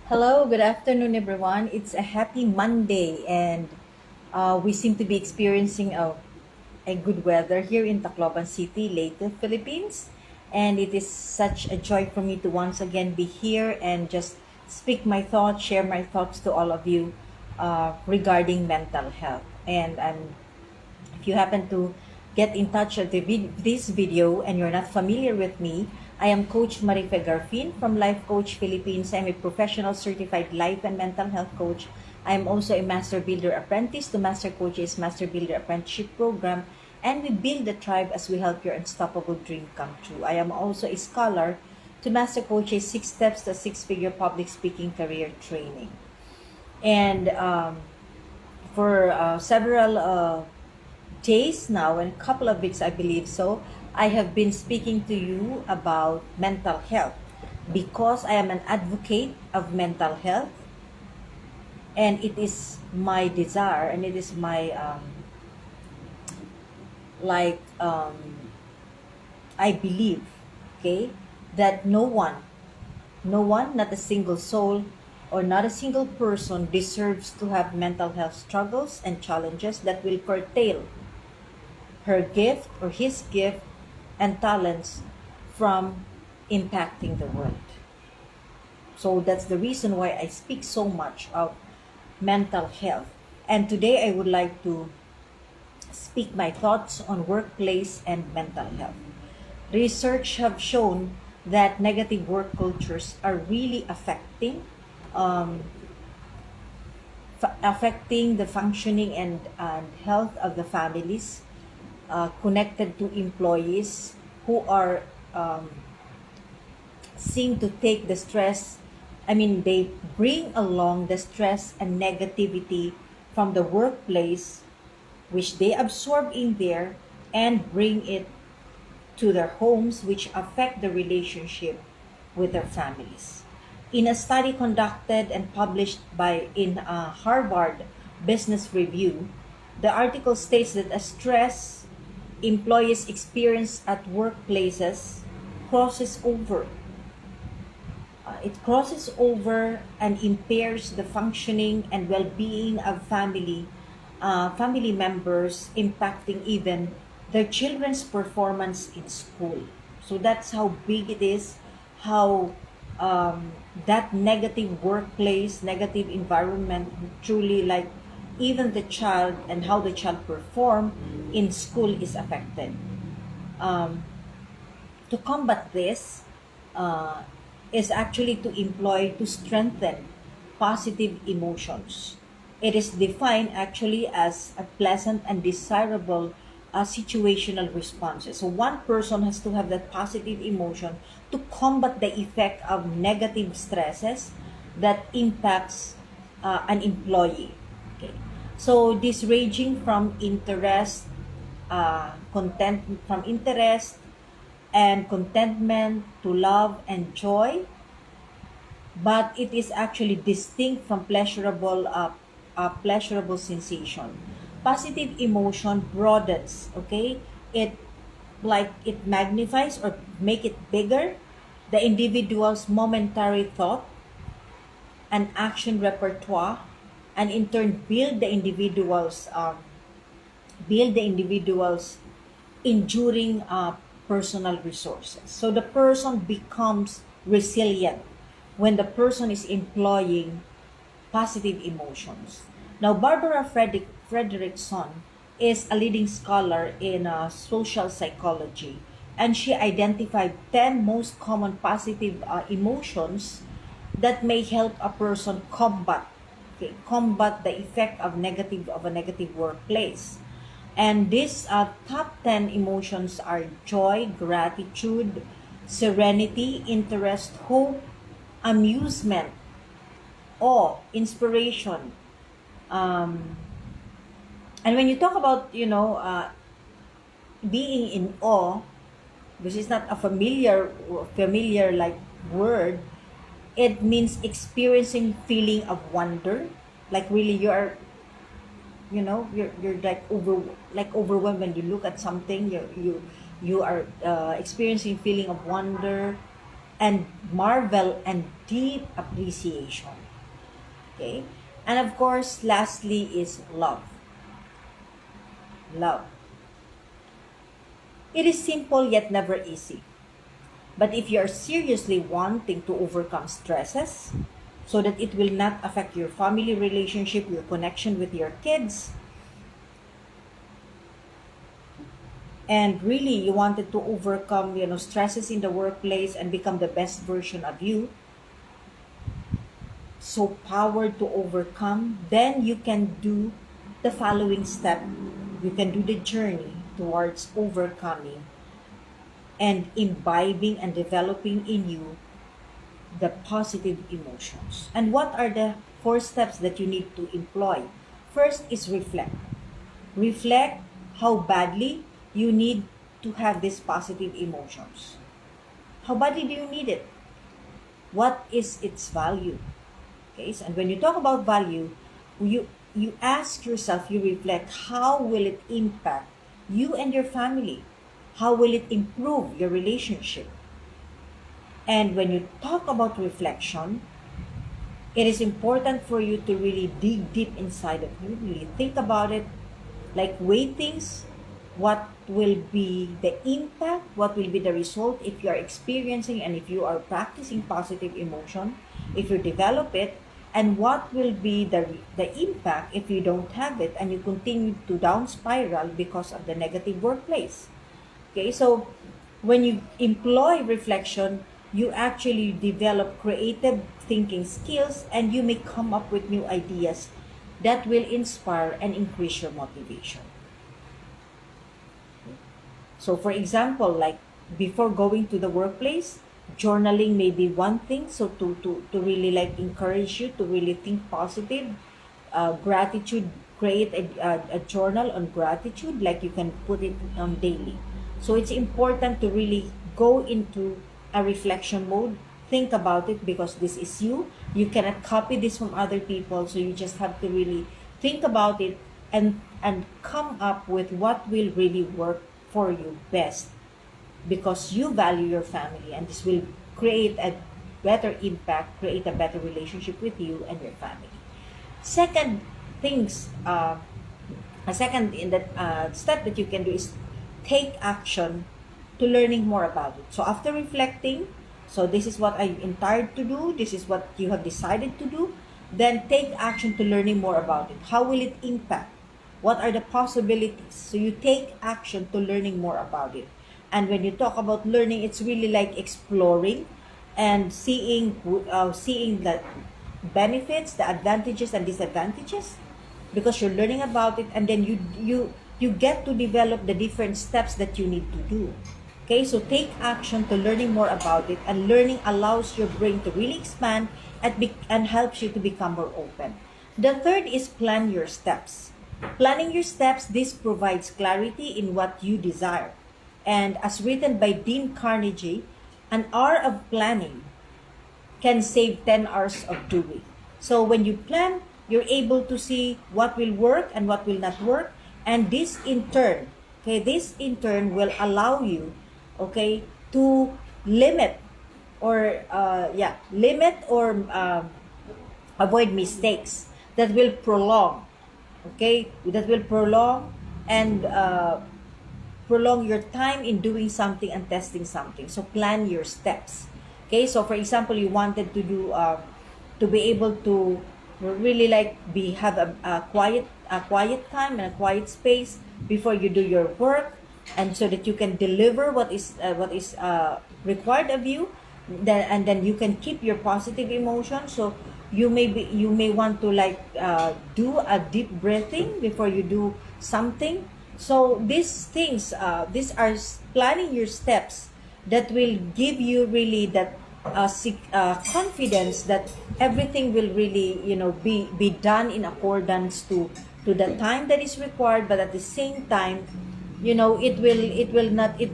Hello, good afternoon, everyone. It's a happy Monday, and we seem to be experiencing a good weather here in Tacloban City, Leyte, Philippines. And it is such a joy for me to once again be here and just speak my thoughts, share my thoughts to all of you regarding mental health. If you happen to get in touch with this video and you're not familiar with me, I am Coach Marife Garfin from Life Coach Philippines. I'm a professional certified life and mental health coach. I am also a Master Builder Apprentice to Master Coach's Master Builder Apprenticeship Program, and we build a tribe as we help your unstoppable dream come true. I am also a scholar to Master Coach's 6 Steps to Six-Figure Public Speaking Career Training. And for several days now and a couple of weeks, I believe so, I have been speaking to you about mental health because I am an advocate of mental health, and it is my desire and it is my like I believe, okay, that no one, not a single soul or not a single person deserves to have mental health struggles and challenges that will curtail her gift or his gift and talents from impacting the world. So that's the reason why I speak so much of mental health. And today I would like to speak my thoughts on workplace and mental health. Research have shown that negative work cultures are really um, affecting the functioning and health of the families connected to employees who are seem to take the stress. I mean, they bring along the stress and negativity from the workplace, which they absorb in there and bring it to their homes, which affect the relationship with their families. In a study conducted and published by in Harvard Business Review, the article states that a stress employees experience at workplaces crosses over. It crosses over and impairs the functioning and well-being of family members, impacting even their children's performance in school. So that's how big it is, how that negative workplace, negative environment truly, like, even the child and how the child perform in school is affected. Um, to combat this uh, is actually to employ to strengthen positive emotions. It is defined actually as a pleasant and desirable situational responses. So one person has to have that positive emotion to combat the effect of negative stresses that impacts an employee. Okay. So this ranging from interest and contentment to love and joy, but it is actually distinct from pleasurable sensation. Positive emotion broadens, okay? It magnifies or make it bigger the individual's momentary thought and action repertoire, and in turn build the individual's enduring personal resources. So the person becomes resilient when the person is employing positive emotions. Now, Barbara Fredrickson is a leading scholar in social psychology, and she identified 10 most common positive emotions that may help a person combat the effect of a negative workplace. And these top 10 emotions are joy, gratitude, serenity, interest, hope, amusement, awe, inspiration. Um, and when you talk about, being in awe, which is not a familiar like word, it means experiencing feeling of wonder. Like really you are, you're like overwhelmed when you look at something. You are experiencing feeling of wonder and marvel and deep appreciation. Okay? And of course, lastly is love. Love. It is simple yet never easy. But if you are seriously wanting to overcome stresses so that it will not affect your family relationship, your connection with your kids, and really you wanted to overcome, stresses in the workplace and become the best version of you, so powered to overcome, then you can do the following step. You can do the journey towards overcoming and imbibing and developing in you the positive emotions. And what are the 4 steps that you need to employ? First is reflect. Reflect how badly you need to have these positive emotions. How badly do you need it? What is its value? Okay, so, and when you talk about value, you ask yourself, you reflect, how will it impact you and your family? How will it improve your relationship? And when you talk about reflection, it is important for you to really dig deep inside of you, really think about it, like weigh things, what will be the impact, what will be the result if you are experiencing and if you are practicing positive emotion, if you develop it, and what will be the impact if you don't have it and you continue to down spiral because of the negative workplace. Okay, so when you employ reflection, you actually develop creative thinking skills and you may come up with new ideas that will inspire and increase your motivation. So for example, like before going to the workplace, journaling may be one thing. So to really like encourage you to really think positive, gratitude, create a journal on gratitude, like you can put it on daily. So it's important to really go into a reflection mode, think about it, because this is you. You cannot copy this from other people, so you just have to really think about it and come up with what will really work for you best, because you value your family, and this will create a better impact, create a better relationship with you and your family. Second things, a second in that step that you can do is take action to learning more about it. So after reflecting, so this is what I'm entitled to do, this is what you have decided to do, then take action to learning more about it. How will it impact? What are the possibilities? So you take action to learning more about it. And when you talk about learning, it's really like exploring and seeing the benefits, the advantages and disadvantages, because you're learning about it, and then you get to develop the different steps that you need to do. Okay, so take action to learning more about it, and learning allows your brain to really expand and helps you to become more open. The third is plan your steps. Planning your steps, this provides clarity in what you desire. And as written by Dean Carnegie, an hour of planning can save 10 hours of doing. So when you plan, you're able to see what will work and what will not work. And this in turn will allow you, okay, to limit or avoid mistakes that will prolong, and prolong your time in doing something and testing something. So plan your steps. Okay, so for example, you wanted to do to be able to really like have a quiet time and a quiet space before you do your work, and so that you can deliver what is required of you, and then you can keep your positive emotion. So you may want to like do a deep breathing before you do something. So these things, these are planning your steps that will give you really that confidence that everything will really be done in accordance to the time that is required, but at the same time it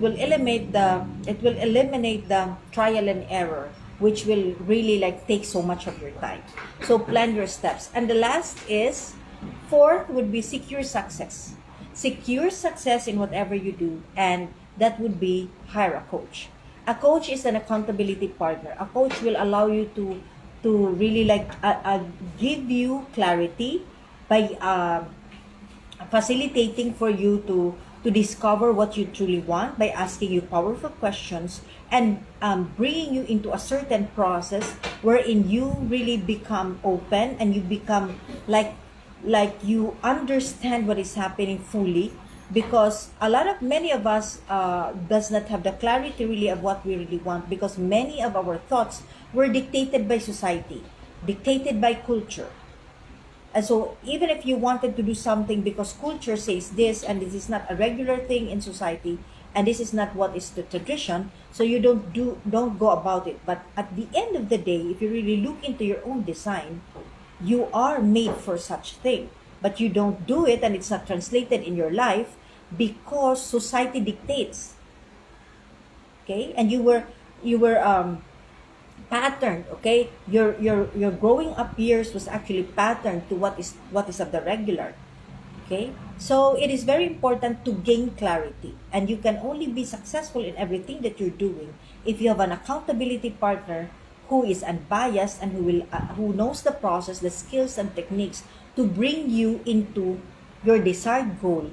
will eliminate the trial and error, which will really like take so much of your time. So plan your steps. And the last is, fourth would be secure success. Secure success in whatever you do, and that would be hire a coach. A coach is an accountability partner. A coach will allow you to really like give you clarity by facilitating for you to discover what you truly want by asking you powerful questions and bringing you into a certain process wherein you really become open and you become like you understand what is happening fully, because a lot of many of us does not have the clarity really of what we really want, because many of our thoughts were dictated by society, dictated by culture. And so even if you wanted to do something because culture says this and this is not a regular thing in society and this is not what is the tradition, so you don't go about it. But at the end of the day, if you really look into your own design, you are made for such thing, but you don't do it and it's not translated in your life because society dictates. Okay? And you were patterned, okay? Your growing up years was actually patterned to what is of the regular. Okay, so it is very important to gain clarity, and you can only be successful in everything that you're doing if you have an accountability partner who is unbiased and who knows the process, the skills and techniques to bring you into your desired goal,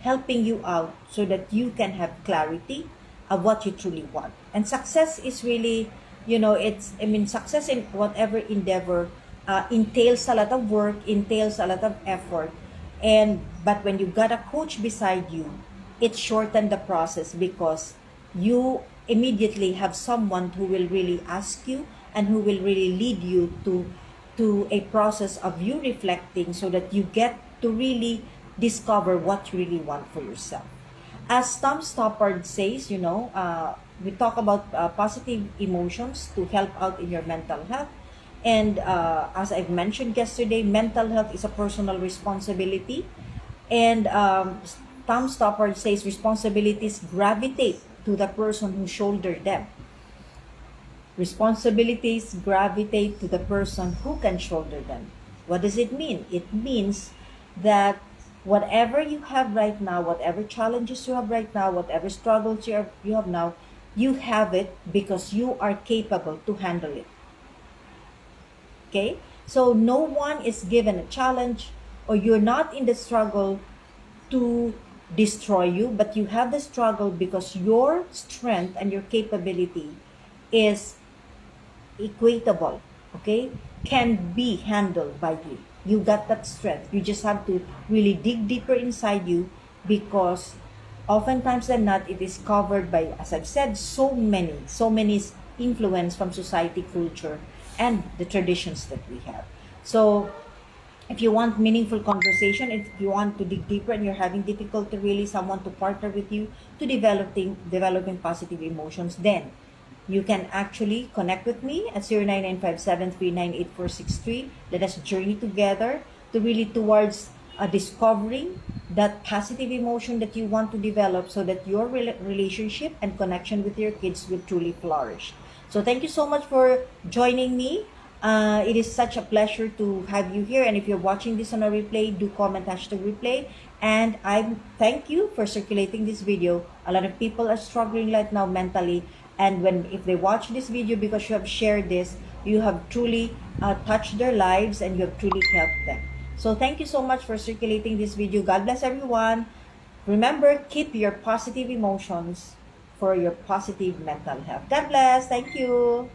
helping you out so that you can have clarity of what you truly want. And success is really, success in whatever endeavor entails a lot of work, entails a lot of effort. But when you got a coach beside you, it shortened the process because you immediately have someone who will really ask you and who will really lead you to a process of you reflecting so that you get to really discover what you really want for yourself. As Tom Stoppard says, we talk about positive emotions to help out in your mental health. And as I've mentioned yesterday, mental health is a personal responsibility. And Tom Stoppard says responsibilities gravitate to the person who shouldered them. Responsibilities gravitate to the person who can shoulder them. What does it mean? It means that whatever you have right now, whatever challenges you have right now, whatever struggles you have now, you have it because you are capable to handle it. Okay? So no one is given a challenge, or you're not in the struggle to destroy you, but you have the struggle because your strength and your capability is equatable, okay? Can be handled by you. You got that strength. You just have to really dig deeper inside you, because oftentimes than not, it is covered by, as I've said, so many influence from society, culture, and the traditions that we have. So if you want meaningful conversation, if you want to dig deeper and you're having difficulty really someone to partner with you to developing positive emotions, then you can actually connect with me at 0995739843. Let us journey together to really towards discovering that positive emotion that you want to develop so that your relationship and connection with your kids will truly flourish. So thank you so much for joining me. It is such a pleasure to have you here. And if you're watching this on a replay, do comment #replay. And I thank you for circulating this video. A lot of people are struggling right now mentally. And if they watch this video because you have shared this, you have truly touched their lives and you have truly helped them. So thank you so much for circulating this video. God bless everyone. Remember, keep your positive emotions for your positive mental health. God bless. Thank you.